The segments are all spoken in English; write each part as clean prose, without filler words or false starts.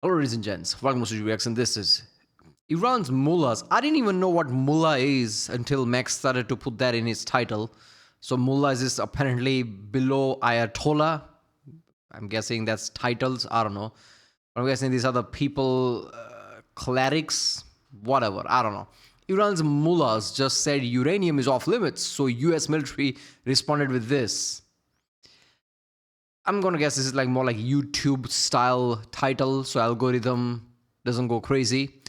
Hello, ladies and gents. Welcome to UX, and this is Iran's Mullahs. I didn't even know what Mullah is until Max started to put that in his title. So Mullahs is apparently below Ayatollah. I'm guessing that's titles. I don't know. I'm guessing these are the people, clerics, whatever. I don't know. Iran's Mullahs just said uranium is off limits. So US military responded with this. I'm gonna guess this is like more like YouTube style title, so algorithm doesn't go crazy.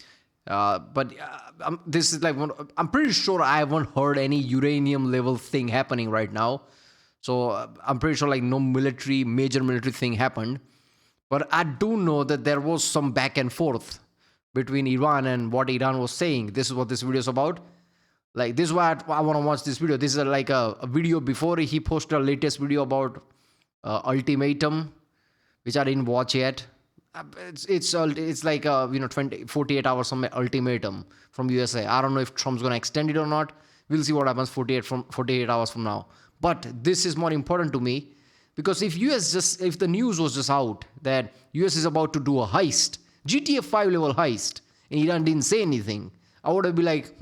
This is like I'm pretty sure I haven't heard any uranium level thing happening right now. So I'm pretty sure like no major military thing happened. But I do know that there was some back and forth between Iran and what Iran was saying. This is what this video is about. Like this is why I want to watch this video. This is like a video before he posted a latest video about ultimatum, which I didn't watch yet. It's like 48 hours some ultimatum from USA. I don't know if Trump's gonna extend it or not. We'll see what happens 48 hours from now. But this is more important to me because if the news was just out that US is about to do a heist, GTA 5 level heist, and Iran didn't say anything, I would have been like,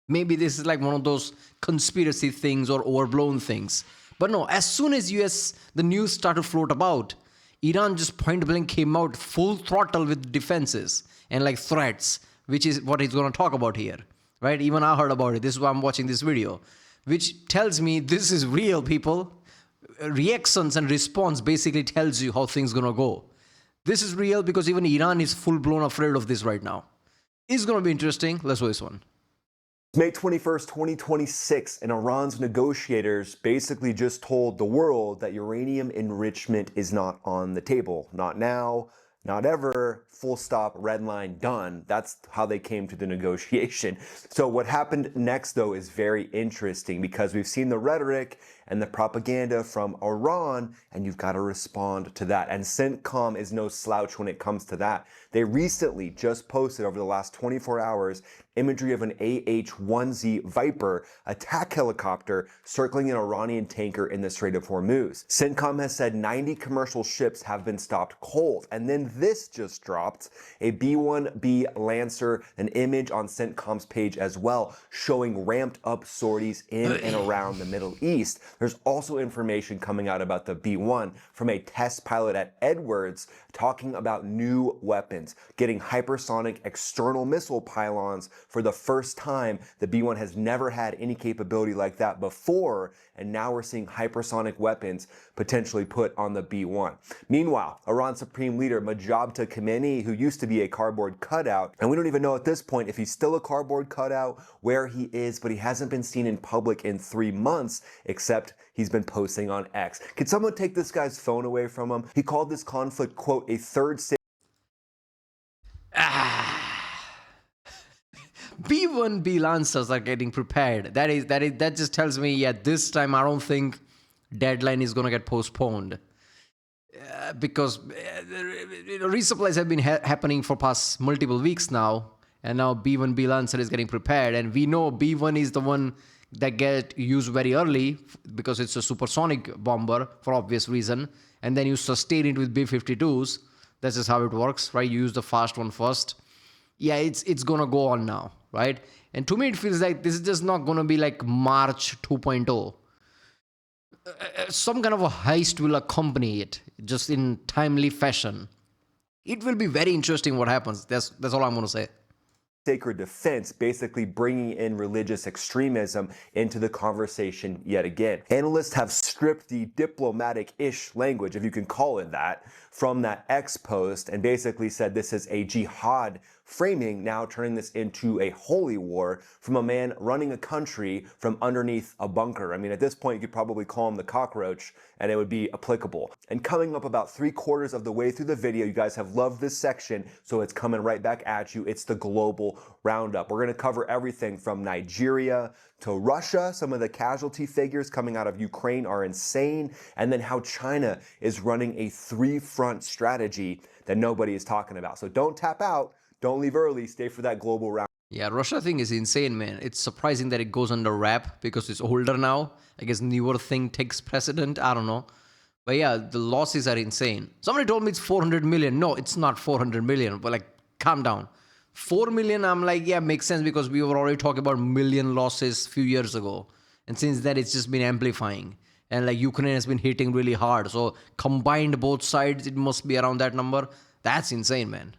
maybe this is like one of those conspiracy things or overblown things. But no, as soon as the news started to float about, Iran just point blank came out full throttle with defenses and like threats, which is what he's going to talk about here, right? Even I heard about it. This is why I'm watching this video, which tells me this is real, people. Reactions and response basically tells you how things going to go. This is real because even Iran is full-blown afraid of this right now. It's going to be interesting. Let's do this one. May 21st, 2026, and Iran's negotiators basically just told the world that uranium enrichment is not on the table. Not now, not ever, full stop, red line, done. That's how they came to the negotiation. So what happened next, though, is very interesting because we've seen the rhetoric and the propaganda from Iran, and you've got to respond to that. And CENTCOM is no slouch when it comes to that. They recently just posted over the last 24 hours imagery of an AH-1Z Viper attack helicopter circling an Iranian tanker in the Strait of Hormuz. CENTCOM has said 90 commercial ships have been stopped cold. And then this just dropped, a B-1B Lancer, an image on CENTCOM's page as well, showing ramped up sorties in and around the Middle East. There's also information coming out about the B-1 from a test pilot at Edwards talking about new weapons, getting hypersonic external missile pylons for the first time. The B-1 has never had any capability like that before, and now we're seeing hypersonic weapons potentially put on the B-1. Meanwhile, Iran Supreme Leader Majabta Khamenei, who used to be a cardboard cutout, and we don't even know at this point if he's still a cardboard cutout, where he is, but he hasn't been seen in public in 3 months, except he's been posting on X. Can someone take this guy's phone away from him? He called this conflict, quote, a third stage. B-1B Lancers are getting prepared. That just tells me, yeah, this time I don't think deadline is going to get postponed. Because resupplies have been happening for past multiple weeks now, and now B-1B Lancer is getting prepared, and we know B-1 is the one that get used very early because it's a supersonic bomber for obvious reason, and then you sustain it with B-52s. That's just how it works, right? You use the fast one first. Yeah, it's gonna go on now, right? And to me, it feels like this is just not gonna be like March 2.0. Some kind of a heist will accompany it, just in timely fashion. It will be very interesting what happens. That's all I'm gonna say. Sacred defense, basically bringing in religious extremism into the conversation yet again. Analysts have stripped the diplomatic-ish language, if you can call it that, from that X post and basically said this is a jihad framing, now turning this into a holy war from a man running a country from underneath a bunker. I mean, at this point, you could probably call him the cockroach and it would be applicable. And coming up about 3/4 of the way through the video, you guys have loved this section, so it's coming right back at you. It's the global roundup. We're going to cover everything from Nigeria to Russia. Some of the casualty figures coming out of Ukraine are insane. And then how China is running a 3-front strategy that nobody is talking about. So don't tap out. Don't leave early. Stay for that global round. Yeah, Russia thing is insane, man. It's surprising that it goes under wrap because it's older now. I guess newer thing takes precedent. I don't know. But yeah, the losses are insane. Somebody told me it's 400 million. No, it's not 400 million. But like, calm down. 4 million, I'm like, yeah, makes sense because we were already talking about million losses a few years ago. And since then, it's just been amplifying. And like, Ukraine has been hitting really hard. So combined both sides, it must be around that number. That's insane, man.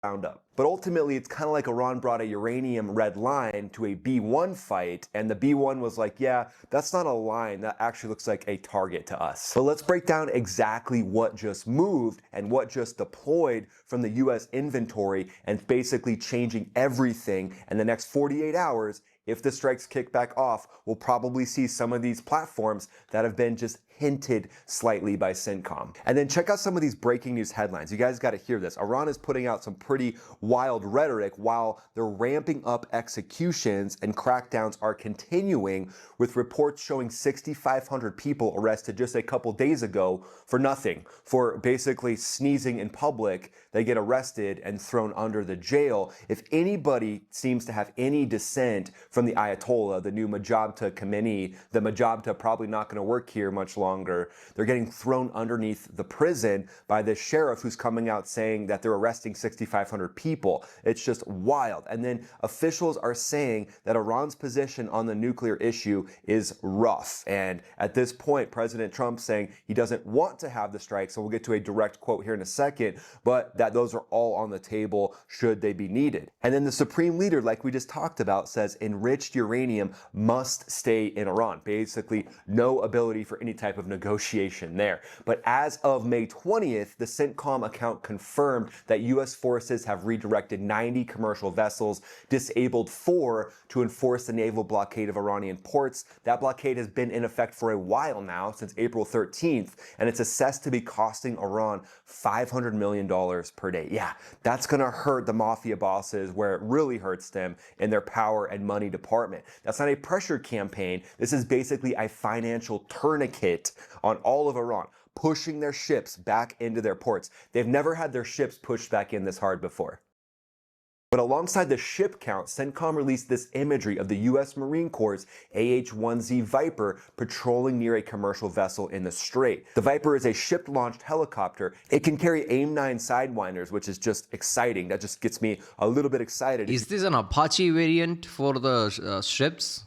Roundup. But ultimately, it's kind of like Iran brought a uranium red line to a B-1 fight, and the B-1 was like, yeah, that's not a line, that actually looks like a target to us. But let's break down exactly what just moved and what just deployed from the US inventory and basically changing everything in the next 48 hours. If the strikes kick back off, we'll probably see some of these platforms that have been just hinted slightly by CENTCOM. And then check out some of these breaking news headlines. You guys got to hear this. Iran is putting out some pretty wild rhetoric while they're ramping up executions, and crackdowns are continuing, with reports showing 6,500 people arrested just a couple days ago for nothing. For basically sneezing in public, they get arrested and thrown under the jail. If anybody seems to have any dissent from the Ayatollah, the new Majabta Khamenei, the Majabta probably not going to work here much longer, they're getting thrown underneath the prison by this sheriff who's coming out saying that they're arresting 6,500 people. It's just wild. And then officials are saying that Iran's position on the nuclear issue is rough. And at this point, President Trump saying he doesn't want to have the strikes, so we'll get to a direct quote here in a second, but that those are all on the table should they be needed. And then the supreme leader, like we just talked about, says enriched uranium must stay in Iran. Basically, no ability for any type of negotiation there. But as of May 20th, the CENTCOM account confirmed that U.S. forces have redirected 90 commercial vessels, disabled 4 to enforce the naval blockade of Iranian ports. That blockade has been in effect for a while now, since April 13th, and it's assessed to be costing Iran $500 million per day. Yeah, that's going to hurt the mafia bosses where it really hurts them in their power and money department. That's not a pressure campaign. This is basically a financial tourniquet on all of Iran, pushing their ships back into their ports. They've never had their ships pushed back in this hard before. But alongside the ship count, CENTCOM released this imagery of the U.S. Marine Corps' AH-1Z Viper patrolling near a commercial vessel in the Strait. The Viper is a ship-launched helicopter. It can carry AIM-9 sidewinders, which is just exciting. That just gets me a little bit excited. Is this an Apache variant for the ships?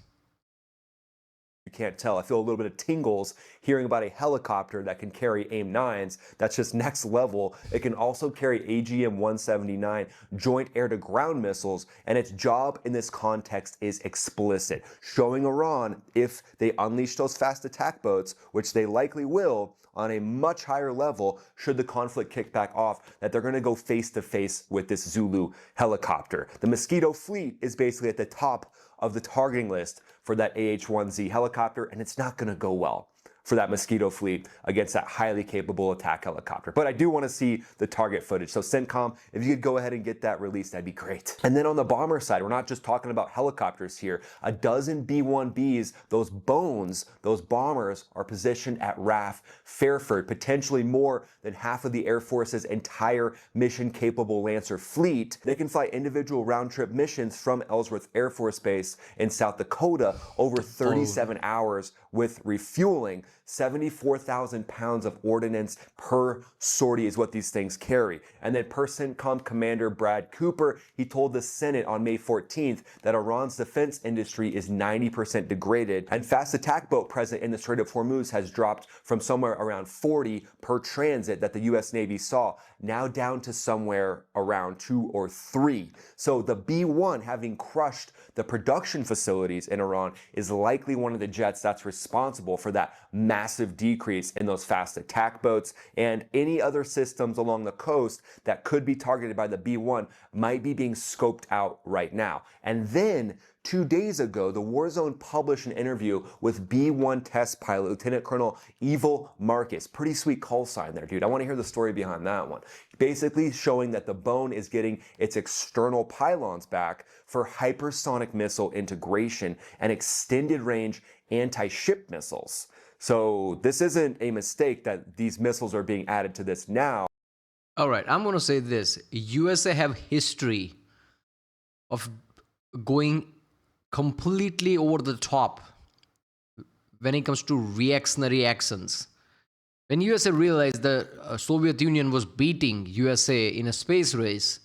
You can't tell. I feel a little bit of tingles hearing about a helicopter that can carry AIM-9s. That's just next level. It can also carry AGM-179 joint air-to-ground missiles, and its job in this context is explicit, showing Iran, if they unleash those fast attack boats, which they likely will, on a much higher level, should the conflict kick back off, that they're going to go face-to-face with this Zulu helicopter. The Mosquito fleet is basically at the top of the targeting list for that AH-1Z helicopter, and it's not going to go well for that Mosquito fleet against that highly capable attack helicopter. But I do want to see the target footage. So CENTCOM, if you could go ahead and get that released, that'd be great. And then on the bomber side, we're not just talking about helicopters here. A dozen B-1Bs, those bones, those bombers are positioned at RAF Fairford, potentially more than half of the Air Force's entire mission-capable Lancer fleet. They can fly individual round-trip missions from Ellsworth Air Force Base in South Dakota over 37 hours with refueling. 74,000 pounds of ordnance per sortie is what these things carry. And then CENTCOM Commander Brad Cooper, he told the Senate on May 14th that Iran's defense industry is 90% degraded, and fast attack boat present in the Strait of Hormuz has dropped from somewhere around 40 per transit that the U.S. Navy saw, now down to somewhere around 2 or 3. So the B-1, having crushed the production facilities in Iran, is likely one of the jets that's responsible for that massive decrease in those fast attack boats, and any other systems along the coast that could be targeted by the B-1 might be being scoped out right now. And then 2 days ago, the Warzone published an interview with B-1 test pilot Lieutenant Colonel Evil Marcus. Pretty sweet call sign there, dude. I want to hear the story behind that one. Basically showing that the Bone is getting its external pylons back for hypersonic missile integration and extended range anti-ship missiles. So this isn't a mistake that these missiles are being added to this now. All right, I'm going to say this. USA have history of going completely over the top when it comes to reactionary actions. When USA realized the Soviet Union was beating USA in a space race,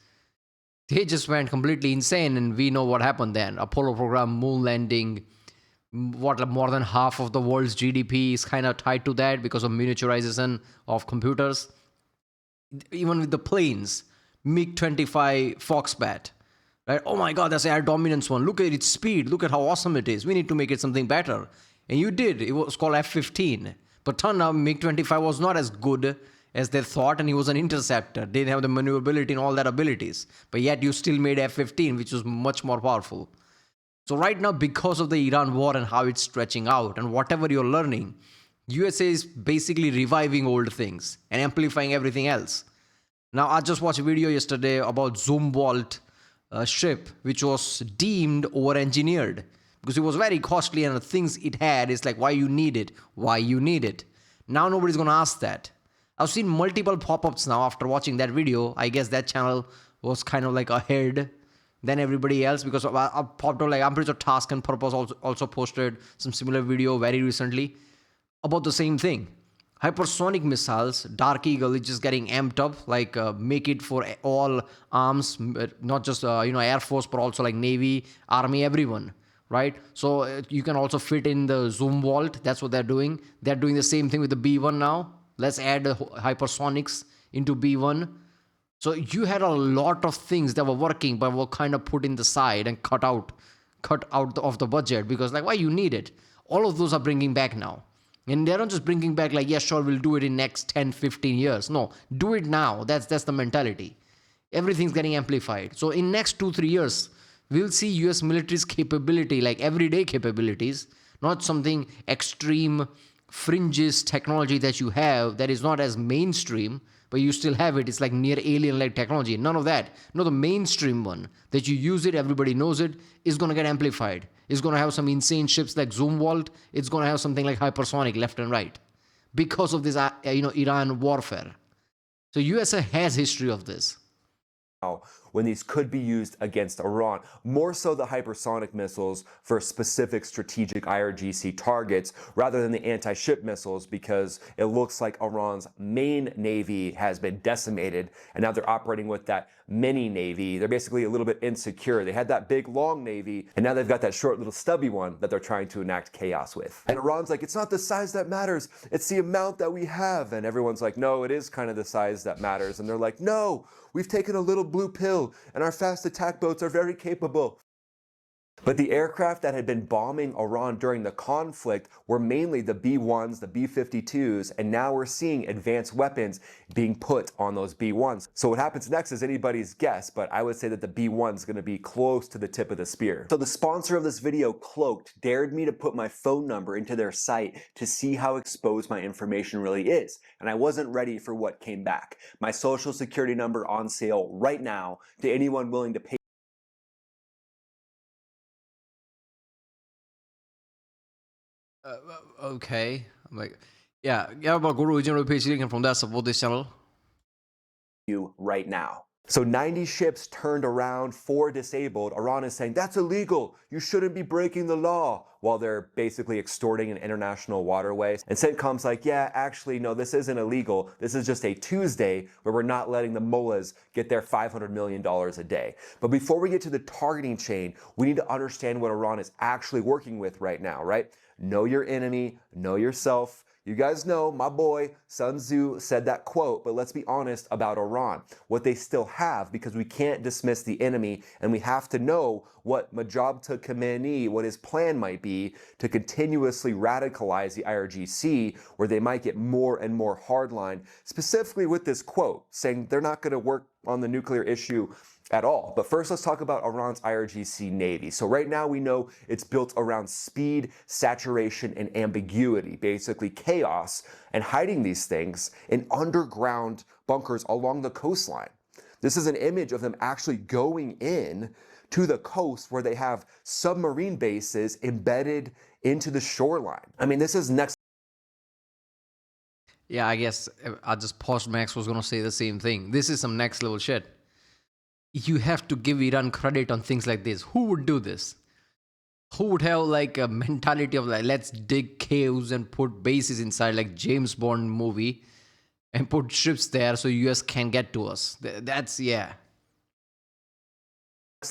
they just went completely insane, and we know what happened then. Apollo program, moon landing, what more than half of the world's GDP is kind of tied to that because of miniaturization of computers. Even with the planes, MiG-25 Foxbat, right? Oh my God, that's the air dominance one. Look at its speed. Look at how awesome it is. We need to make it something better. And you did. It was called F-15. But turned out MiG-25 was not as good as they thought, and he was an interceptor. They didn't have the maneuverability and all that abilities. But yet you still made F-15, which was much more powerful. So right now, because of the Iran war and how it's stretching out and whatever you're learning, USA is basically reviving old things and amplifying everything else. Now, I just watched a video yesterday about Zumwalt ship, which was deemed over-engineered because it was very costly, and the things it had is like, why you need it. Now nobody's going to ask that. I've seen multiple pop-ups now after watching that video. I guess that channel was kind of like ahead than everybody else, because I popped up, like, I'm pretty sure Task and Purpose also posted some similar video very recently about the same thing. Hypersonic missiles, Dark Eagle is just getting amped up, like make it for all arms, not just Air Force, but also like Navy, Army, everyone, right? So you can also fit in the Zumwalt. That's what they're doing. They're doing the same thing with the B-1 now. Let's add hypersonics into B-1. So you had a lot of things that were working, but were kind of put in the side and cut out of the budget, because like, why you need it? All of those are bringing back now. And they're not just bringing back like, yeah, sure, we'll do it in next 10, 15 years. No, do it now. That's the mentality. Everything's getting amplified. So in next 2-3 years, we'll see US military's capability, like everyday capabilities, not something extreme fringes technology that you have that is not as mainstream, but you still have it. It's like near alien-like technology. None of that. No, the mainstream one that you use it, everybody knows it, is going to get amplified. It's going to have some insane ships like Zumwalt. It's going to have something like hypersonic left and right because of this, Iran warfare. So USA has history of this. When these could be used against Iran, more so the hypersonic missiles for specific strategic IRGC targets rather than the anti-ship missiles, because it looks like Iran's main navy has been decimated and now they're operating with that mini navy. They're basically a little bit insecure. They had that big long navy and now they've got that short little stubby one that they're trying to enact chaos with. And Iran's like, it's not the size that matters, it's the amount that we have. And everyone's like, no, it is kind of the size that matters. And they're like, no, we've taken a little blue pill and our fast attack boats are very capable. But the aircraft that had been bombing Iran during the conflict were mainly the B-1s, the B-52s, and now we're seeing advanced weapons being put on those B-1s. So what happens next is anybody's guess, but I would say that the B-1 is going to be close to the tip of the spear. So the sponsor of this video, Cloaked, dared me to put my phone number into their site to see how exposed my information really is, and I wasn't ready for what came back. My social security number on sale right now to anyone willing to pay. Okay. I'm like, yeah, about go to original page link and from there support this channel. You right now. So 90 ships turned around, 4 disabled. Iran is saying, that's illegal. You shouldn't be breaking the law, while they're basically extorting an international waterway. And CENTCOM's like, yeah, actually, no, this isn't illegal. This is just a Tuesday where we're not letting the Mullahs get their $500 million a day. But before we get to the targeting chain, we need to understand what Iran is actually working with right now, right? Know your enemy, know yourself. You guys know my boy Sun Tzu said that quote, but let's be honest about Iran. What they still have, because we can't dismiss the enemy and we have to know what Majabta Khamenei, what his plan might be to continuously radicalize the IRGC, where they might get more and more hardline, specifically with this quote saying they're not going to work on the nuclear issue at all. But first, let's talk about Iran's IRGC Navy. So right now we know it's built around speed, saturation, and ambiguity, basically chaos, and hiding these things in underground bunkers along the coastline. This is an image of them actually going in to the coast where they have submarine bases embedded into the shoreline. I mean, this is next. Yeah, I guess I just paused. Max was going to say the same thing. This is some next level shit. You have to give Iran credit on things like this. Who would do this? Who would have like a mentality of like, let's dig caves and put bases inside, like James Bond movie, and put ships there so US can get to us? That's, yeah.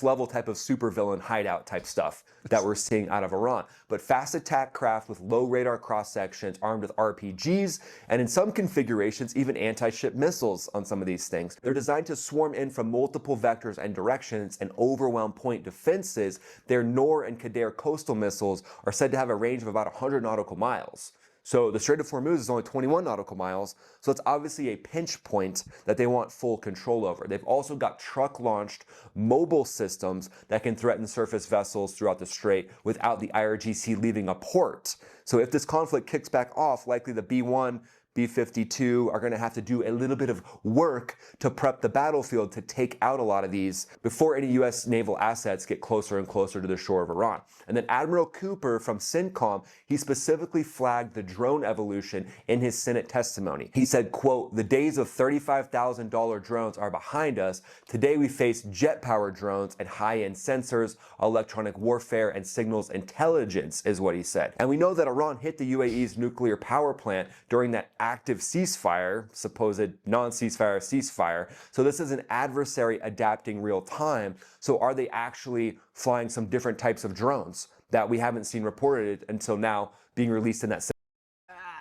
Level type of supervillain hideout type stuff that we're seeing out of Iran. But fast attack craft with low radar cross sections armed with RPGs, and in some configurations, even anti-ship missiles on some of these things. They're designed to swarm in from multiple vectors and directions and overwhelm point defenses. Their Noor and Qadr coastal missiles are said to have a range of about 100 nautical miles. So the Strait of Hormuz is only 21 nautical miles, so it's obviously a pinch point that they want full control over. They've also got truck-launched mobile systems that can threaten surface vessels throughout the strait without the IRGC leaving a port. So if this conflict kicks back off, likely the B-1, B-52 are going to have to do a little bit of work to prep the battlefield to take out a lot of these before any U.S. naval assets get closer and closer to the shore of Iran. And then Admiral Cooper from CENTCOM, he specifically flagged the drone evolution in his Senate testimony. He said, quote, "The days of $35,000 drones are behind us. Today we face jet-powered drones and high-end sensors, electronic warfare, and signals intelligence," is what he said. And we know that Iran hit the UAE's nuclear power plant during that active ceasefire, supposed non-ceasefire ceasefire. So this is an adversary adapting real time. So are they actually flying some different types of drones that we haven't seen reported until now being released in that?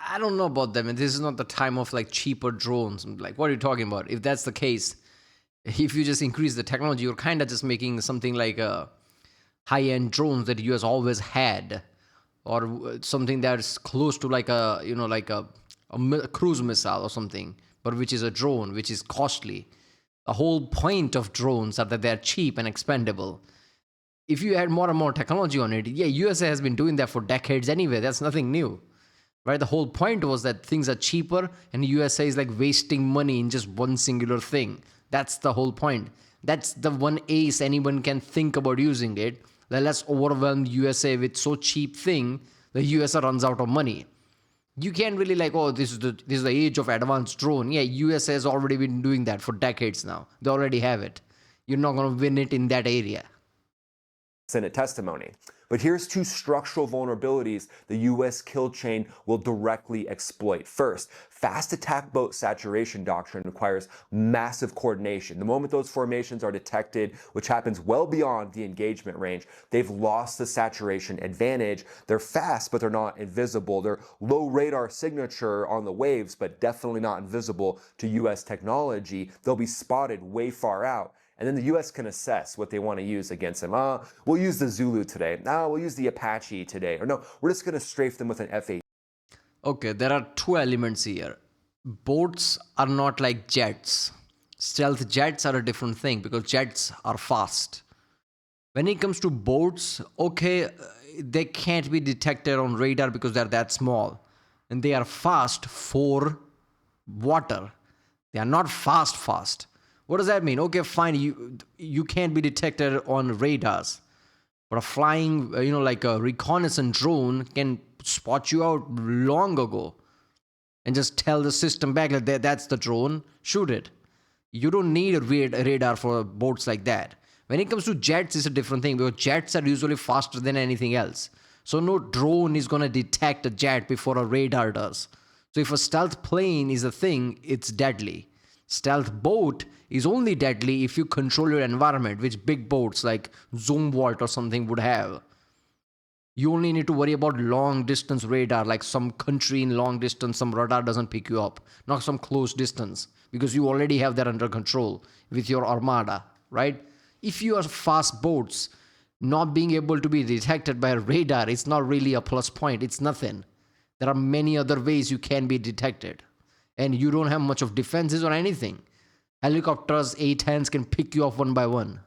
I don't know about them, and this is not the time of like cheaper drones. Like, what are you talking about? If that's the case, if you just increase the technology, you're kind of just making something like a high-end drones that US always had, or something that's close to like a, you know, like a cruise missile or something, but which is a drone, which is costly. The whole point of drones are that they're cheap and expendable. If you add more and more technology on it, yeah, USA has been doing that for decades anyway. That's nothing new, right? The whole point was that things are cheaper and USA is like wasting money in just one singular thing. That's the whole point. That's the one ace anyone can think about using it. Let's overwhelm USA with so cheap thing, the USA runs out of money. You can't really like, oh, this is the age of advanced drone. Yeah, USA has already been doing that for decades now. They already have it. You're not going to win it in that area. Senate testimony. But here's two structural vulnerabilities the U.S. kill chain will directly exploit. First, fast attack boat saturation doctrine requires massive coordination. The moment those formations are detected, which happens well beyond the engagement range, they've lost the saturation advantage. They're fast, but they're not invisible. They're low radar signature on the waves, but definitely not invisible to U.S. technology. They'll be spotted way far out. And then the U.S. can assess what they want to use against them. We'll use the Zulu today. We'll use the Apache today. Or no, we're just going to strafe them with an F-18. Okay, there are two elements here. Boats are not like jets. Stealth jets are a different thing because jets are fast. When it comes to boats, okay, they can't be detected on radar because they're that small. And they are fast for water. They are not fast. What does that mean? Okay, fine, you can't be detected on radars. But a flying, like a reconnaissance drone can spot you out long ago and just tell the system back that that's the drone, shoot it. You don't need a radar for boats like that. When it comes to jets, it's a different thing because jets are usually faster than anything else. So no drone is going to detect a jet before a radar does. So if a stealth plane is a thing, it's deadly. Stealth boat is only deadly if you control your environment, which big boats like Zumwalt or something would have. You only need to worry about long distance radar, like some country in long distance, some radar doesn't pick you up, not some close distance, because you already have that under control with your armada, right? If you are fast boats, not being able to be detected by a radar, it's not really a plus point, it's nothing. There are many other ways you can be detected. And you don't have much of defenses or anything. Helicopters, A-10s can pick you off one by one.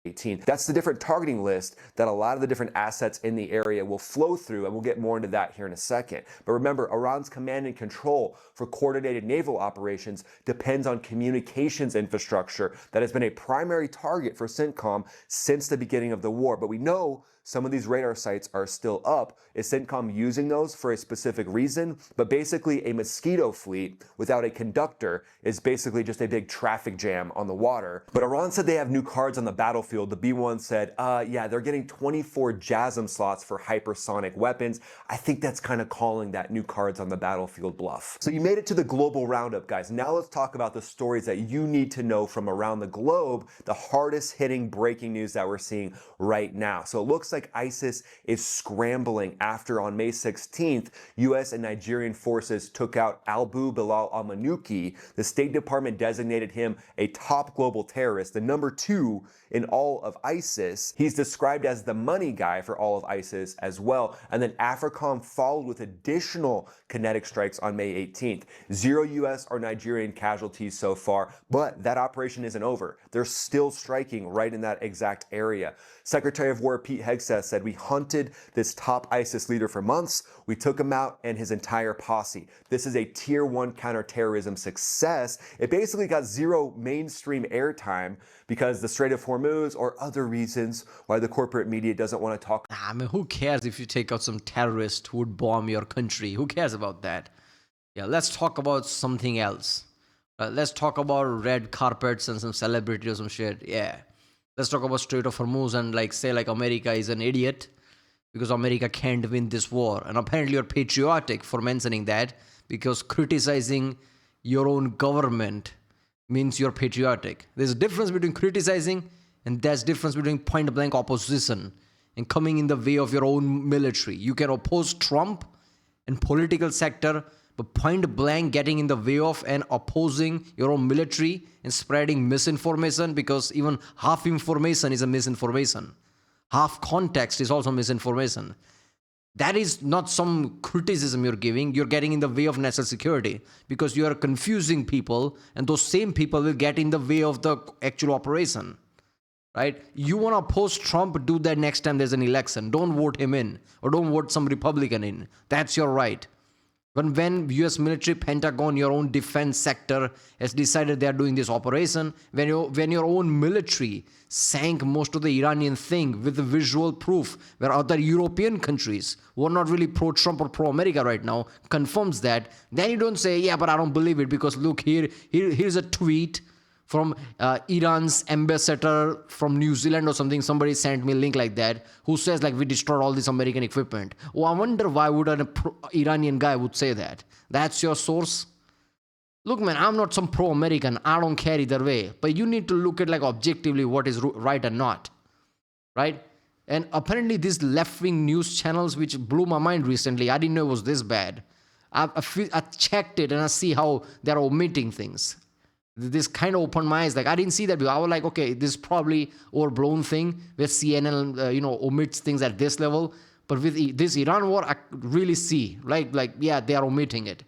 That's the different targeting list that a lot of the different assets in the area will flow through, and we'll get more into that here in a second. But remember, Iran's command and control for coordinated naval operations depends on communications infrastructure that has been a primary target for CENTCOM since the beginning of the war. But we know some of these radar sites are still up. Is CENTCOM using those for a specific reason? But basically, a mosquito fleet without a conductor is basically just a big traffic jam on the water. But Iran said they have new cards on the battlefield. The B1 said, yeah, they're getting 24 JASM slots for hypersonic weapons. I think that's kind of calling that new cards on the battlefield bluff. So you made it to the global roundup, guys. Now let's talk about the stories that you need to know from around the globe, the hardest hitting breaking news that we're seeing right now. So it looks like ISIS is scrambling after on May 16th, US and Nigerian forces took out Abu Bilal al-Manuki. The State Department designated him a top global terrorist, the number 2 in all of ISIS. He's described as the money guy for all of ISIS as well. And then AFRICOM followed with additional kinetic strikes on May 18th. 0 US or Nigerian casualties so far, but that operation isn't over. They're still striking right in that exact area. Secretary of War Pete Hegseth said, we hunted this top ISIS leader for months. We took him out and his entire posse. This is a tier 1 counterterrorism success. It basically got 0 mainstream airtime because the Strait of Hormuz or other reasons why the corporate media doesn't want to talk. I mean, who cares if you take out some terrorist who would bomb your country? Who cares about that? Yeah, let's talk about something else. Let's talk about red carpets and some celebrity or some shit. Yeah. Let's talk about Strait of Hormuz and say America is an idiot because America can't win this war. And apparently you're patriotic for mentioning that because criticizing your own government means you're patriotic. There's a difference between criticizing and there's difference between point blank opposition and coming in the way of your own military. You can oppose Trump in political sector, but point blank getting in the way of and opposing your own military and spreading misinformation, because even half information is a misinformation. Half context is also misinformation. That is not some criticism you're giving. You're getting in the way of national security because you are confusing people, and those same people will get in the way of the actual operation. Right? You want to oppose Trump, do that next time there's an election. Don't vote him in or don't vote some Republican in. That's your right. But when US military, Pentagon, your own defense sector has decided they are doing this operation, when your own military sank most of the Iranian thing with the visual proof, where other European countries who are not really pro-Trump or pro-America right now confirms that, then you don't say, yeah, but I don't believe it because look, here's a tweet from Iran's ambassador from New Zealand or something. Somebody sent me a link like that who says we destroyed all this American equipment. Oh, I wonder why would an Iranian guy would say that. That's your source? Look, man, I'm not some pro-American. I don't care either way. But you need to look at objectively what is right and not. Right? And apparently these left-wing news channels, which blew my mind recently, I didn't know it was this bad. I checked it and I see how they're omitting things. This kind of opened my eyes. I didn't see that before. I was like, okay, this is probably overblown thing where CNN, omits things at this level. But with this Iran war, I really see, yeah, they are omitting it.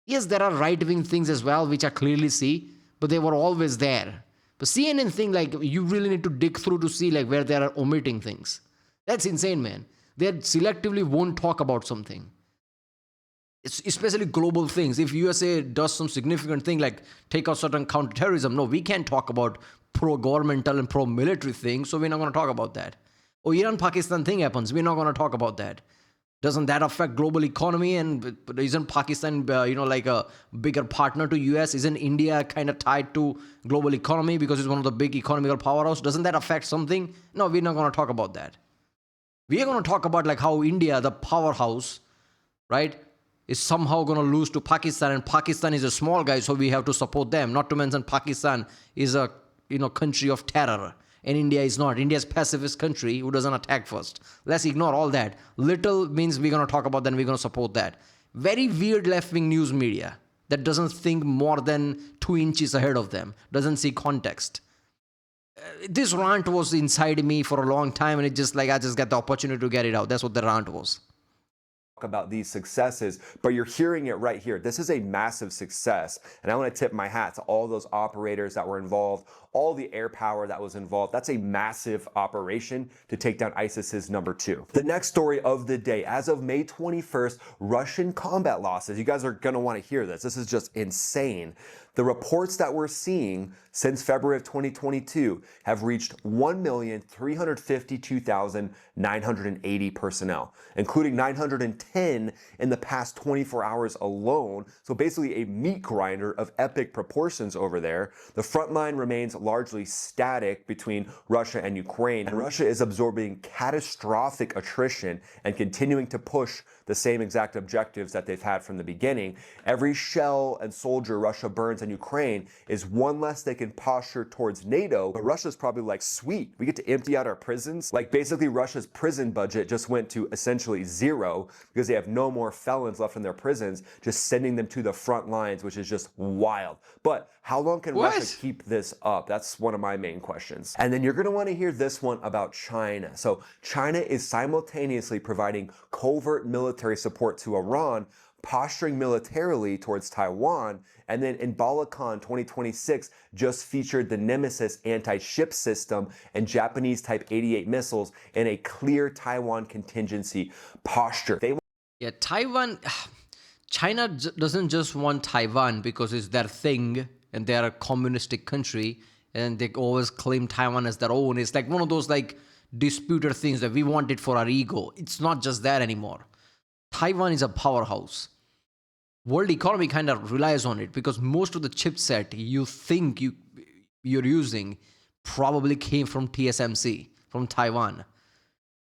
Yes, there are right-wing things as well, which I clearly see, but they were always there. But CNN thing, you really need to dig through to see, where they are omitting things. That's insane, man. They selectively won't talk about something. Especially global things. If USA does some significant thing take out certain counter-terrorism, no, we can't talk about pro-governmental and pro-military things, so we're not going to talk about that. Or Iran-Pakistan thing happens, we're not going to talk about that. Doesn't that affect global economy? And isn't Pakistan, a bigger partner to US? Isn't India kind of tied to global economy because it's one of the big economical powerhouse? Doesn't that affect something? No, we're not going to talk about that. We are going to talk about how India, the powerhouse, right, is somehow going to lose to Pakistan, and Pakistan is a small guy, so we have to support them. Not to mention Pakistan is a country of terror, and India is not. India is a pacifist country who doesn't attack first. Let's ignore all that. Little means we're going to talk about that and we're going to support that. Very weird left-wing news media that doesn't think more than 2 inches ahead of them, doesn't see context. This rant was inside me for a long time, and it just I just got the opportunity to get it out. That's what the rant was. About these successes, but you're hearing it right here. This is a massive success, and I want to tip my hat to all those operators that were involved, all the air power that was involved. That's a massive operation to take down ISIS's number 2. The next story of the day, as of May 21st, Russian combat losses. You guys are going to want to hear this. This is just insane. The reports that we're seeing since February of 2022 have reached 1,352,980 personnel, including 910 in the past 24 hours alone. So basically a meat grinder of epic proportions over there. The front line remains largely static between Russia and Ukraine, and Russia is absorbing catastrophic attrition and continuing to push the same exact objectives that they've had from the beginning. Every shell and soldier Russia burns in Ukraine is one less they can posture towards NATO, but Russia's probably like, sweet, we get to empty out our prisons. Like basically Russia's prison budget just went to essentially zero because they have no more felons left in their prisons, just sending them to the front lines, which is just wild. But how long can Russia keep this up? That's one of my main questions. And then you're gonna wanna hear this one about China. So China is simultaneously providing covert military support to Iran, posturing militarily towards Taiwan, and then in Balakon 2026 just featured the Nemesis anti-ship system and Japanese Type 88 missiles in a clear Taiwan contingency posture. Yeah, Taiwan, China doesn't just want Taiwan because it's their thing and they're a communistic country and they always claim Taiwan as their own. It's like one of those like disputed things that we want it for our ego. It's not just that anymore. Taiwan is a powerhouse. World economy kind of relies on it because most of the chipset you think you're using probably came from TSMC, from Taiwan.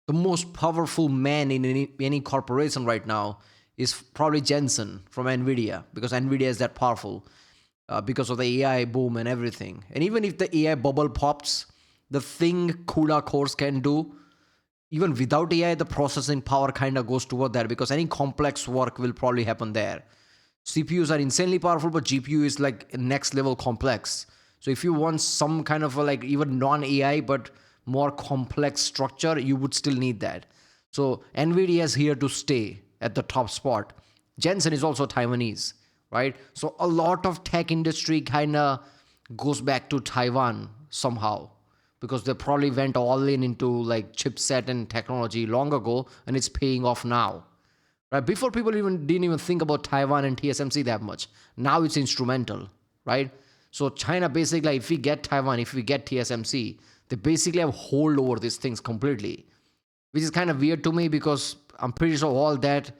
The most powerful man in any corporation right now is probably Jensen from NVIDIA, because NVIDIA is that powerful because of the AI boom and everything. And even if the AI bubble pops, the thing CUDA cores can do, even without AI, the processing power kind of goes toward that because any complex work will probably happen there. CPUs are insanely powerful, but GPU is like next level complex. So if you want some kind of a, like even non-AI, but more complex structure, you would still need that. So NVIDIA is here to stay at the top spot. Jensen is also Taiwanese, right? So a lot of tech industry kind of goes back to Taiwan somehow, because they probably went all in into like chipset and technology long ago, and it's paying off now. Right? Before, people didn't even think about Taiwan and TSMC that much. Now it's instrumental, right? So China basically, if we get Taiwan, if we get TSMC, they basically have hold over these things completely, which is kind of weird to me because I'm pretty sure all that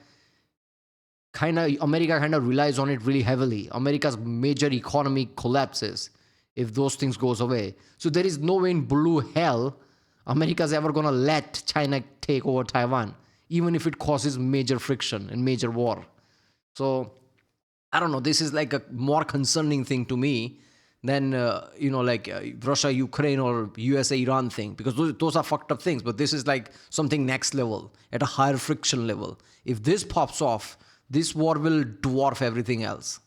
America kind of relies on it really heavily. America's major economy collapses if those things goes away. So there is no way in blue hell America's ever gonna let China take over Taiwan, even if it causes major friction and major war. So I don't know, this is like a more concerning thing to me than Russia, Ukraine, or USA, Iran thing, because those are fucked up things, but this is like something next level, at a higher friction level. If this pops off, this war will dwarf everything else.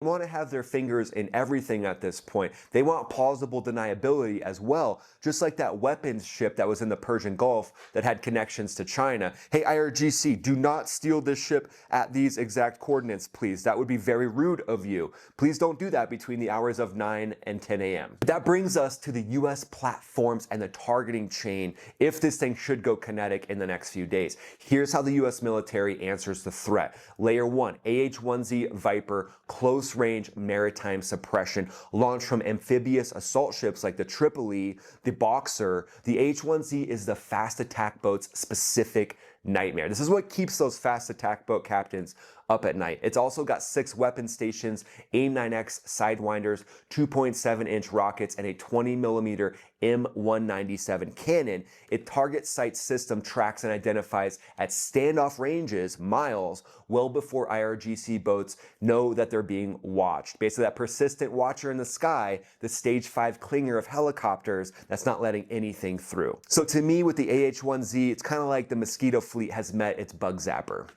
They want to have their fingers in everything at this point. They want plausible deniability as well, just like that weapons ship that was in the Persian Gulf that had connections to China. Hey, IRGC, do not steal this ship at these exact coordinates, please. That would be very rude of you. Please don't do that between the hours of 9 and 10 a.m. But that brings us to the US platforms and the targeting chain if this thing should go kinetic in the next few days. Here's how the US military answers the threat. Layer 1, AH-1Z Viper, close range maritime suppression, launched from amphibious assault ships like the Tripoli, the Boxer. The H-1Z is the fast attack boat's specific nightmare. This is what keeps those fast attack boat captains up at night. It's also got 6 weapon stations, AIM-9X sidewinders, 2.7-inch rockets, and a 20mm M197 cannon. It target site system tracks and identifies at standoff ranges, miles, well before IRGC boats know that they're being watched. Basically, that persistent watcher in the sky, the stage 5 clinger of helicopters that's not letting anything through. So to me, with the AH-1Z, it's kind of like the Mosquito fleet has met its bug zapper.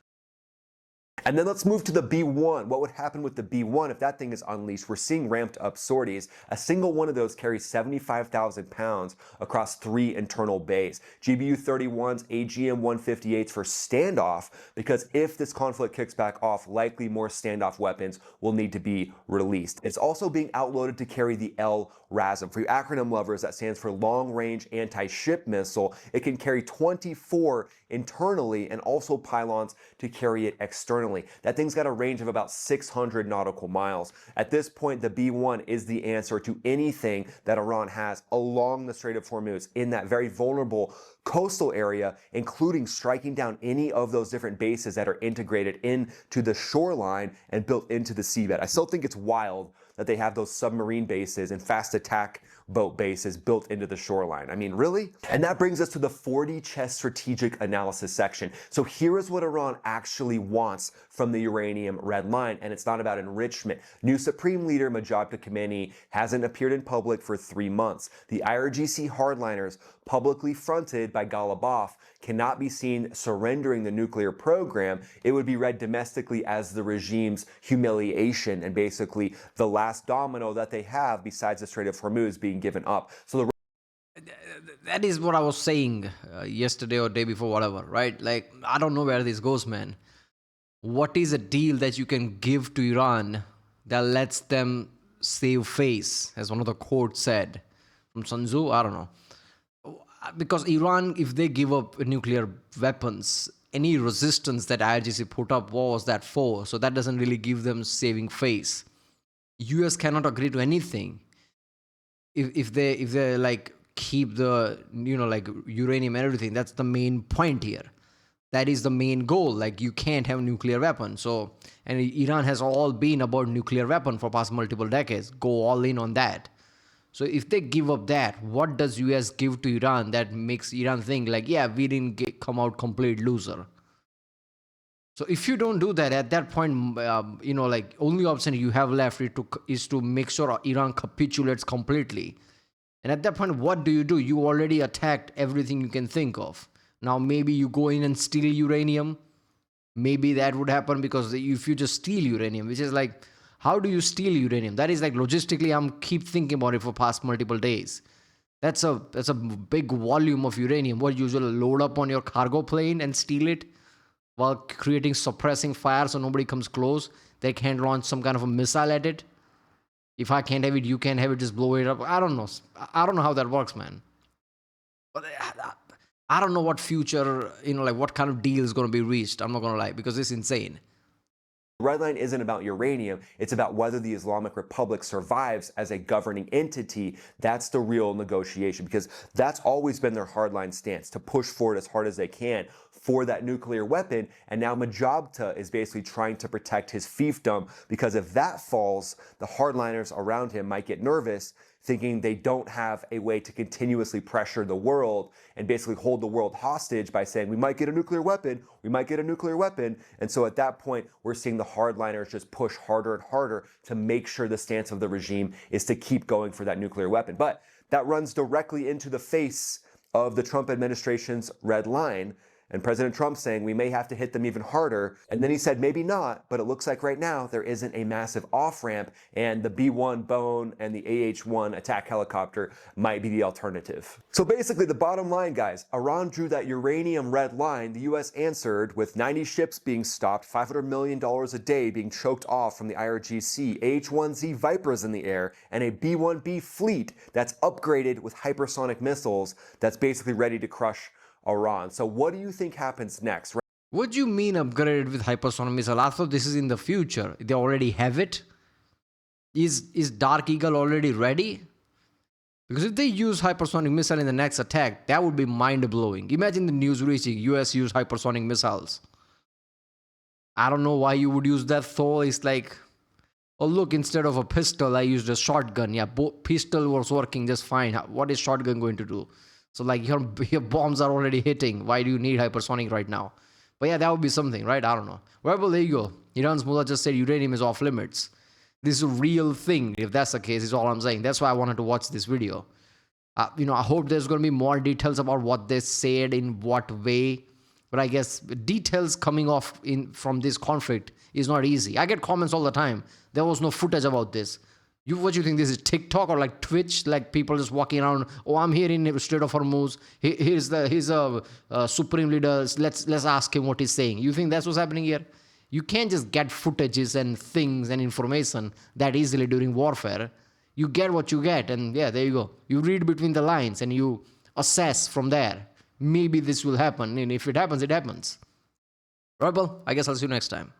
And then let's move to the B-1. What would happen with the B-1 if that thing is unleashed? We're seeing ramped up sorties. A single one of those carries 75,000 pounds across 3 internal bays. GBU-31s, AGM-158s for standoff, because if this conflict kicks back off, likely more standoff weapons will need to be released. It's also being outloaded to carry the LRASM. For you acronym lovers, that stands for Long Range Anti-Ship Missile. It can carry 24 internally and also pylons to carry it externally. family. That thing's got a range of about 600 nautical miles. At this point, the B-1 is the answer to anything that Iran has along the Strait of Hormuz in that very vulnerable coastal area, including striking down any of those different bases that are integrated into the shoreline and built into the seabed. I still think it's wild that they have those submarine bases and fast attack boat bases built into the shoreline. I mean, really? And that brings us to the 40 chess strategic analysis section. So here is what Iran actually wants from the uranium red line, and it's not about enrichment. New Supreme Leader Majid Khamenei hasn't appeared in public for 3 months. The IRGC hardliners, publicly fronted by Ghalibaf, cannot be seen surrendering the nuclear program. It would be read domestically as the regime's humiliation and basically the last domino that they have besides the Strait of Hormuz being given up. So that is what I was saying yesterday or day before, whatever, right? Like, I don't know where this goes, man. What is a deal that you can give to Iran that lets them save face, as one of the quotes said from Sun Tzu? I don't know. Because Iran, if they give up nuclear weapons, any resistance that IRGC put up, what was that for? So that doesn't really give them saving face. US cannot agree to anything if they like keep the, you know, like uranium and everything. That's the main point here. That is the main goal. Like, you can't have nuclear weapons. So, and Iran has all been about nuclear weapon for past multiple decades. Go all in on that. So if they give up that, what does US give to Iran that makes Iran think like, yeah, we didn't come out complete loser? So if you don't do that, at that point, you know, like, only option you have left is to make sure Iran capitulates completely. And at that point, what do? You already attacked everything you can think of. Now maybe you go in and steal uranium. Maybe that would happen, because if you just steal uranium, which is like, how do you steal uranium? That is like, logistically, I'm keep thinking about it for past multiple days. That's a big volume of uranium. What, you usually load up on your cargo plane and steal it while creating suppressing fire so nobody comes close? They can't launch some kind of a missile at it. If I can't have it, you can't have it, just blow it up. I don't know. I don't know how that works, man. But I don't know what future, you know, like what kind of deal is going to be reached. I'm not going to lie, because it's insane. The red line isn't about uranium. It's about whether the Islamic Republic survives as a governing entity. That's the real negotiation, because that's always been their hardline stance, to push forward as hard as they can for that nuclear weapon. And now Majabta is basically trying to protect his fiefdom, because if that falls, the hardliners around him might get nervous, thinking they don't have a way to continuously pressure the world and basically hold the world hostage by saying, we might get a nuclear weapon, we might get a nuclear weapon. And so at that point, we're seeing the hardliners just push harder and harder to make sure the stance of the regime is to keep going for that nuclear weapon. But that runs directly into the face of the Trump administration's red line. And President Trump saying we may have to hit them even harder. And then he said maybe not, but it looks like right now there isn't a massive off-ramp, and the B-1 Bone and the AH-1 attack helicopter might be the alternative. So basically, the bottom line, guys, Iran drew that uranium red line. The U.S. answered with 90 ships being stopped, $500 million a day being choked off from the IRGC, AH-1Z Vipers in the air, and a B-1B fleet that's upgraded with hypersonic missiles that's basically ready to crush Iran. So what do you think happens next? What do you mean upgraded with hypersonic missile? I thought this is in the future. They already have it. Is Dark Eagle already ready? Because if they use hypersonic missile in the next attack, that would be mind-blowing. Imagine the news reaching US use hypersonic missiles. I don't know why you would use that, though. It's like, oh look, instead of a pistol, I used a shotgun. Yeah, pistol was working just fine. What is shotgun going to do? So like, your bombs are already hitting. Why do you need hypersonic right now? But yeah, that would be something, right? I don't know. Well, there you go. Iran's mullah just said uranium is off limits. This is a real thing. If that's the case, is all I'm saying. That's why I wanted to watch this video. You know, I hope there's going to be more details about what they said, in what way. But I guess details coming off from this conflict is not easy. I get comments all the time. There was no footage about this. What do you think, this is TikTok or like Twitch? Like people just walking around, oh, I'm here in the Strait of Hormuz. Here's a supreme leader. Let's ask him what he's saying. You think that's what's happening here? You can't just get footages and things and information that easily during warfare. You get what you get, and yeah, there you go. You read between the lines and you assess from there. Maybe this will happen, and if it happens, it happens. Right, well, I guess I'll see you next time.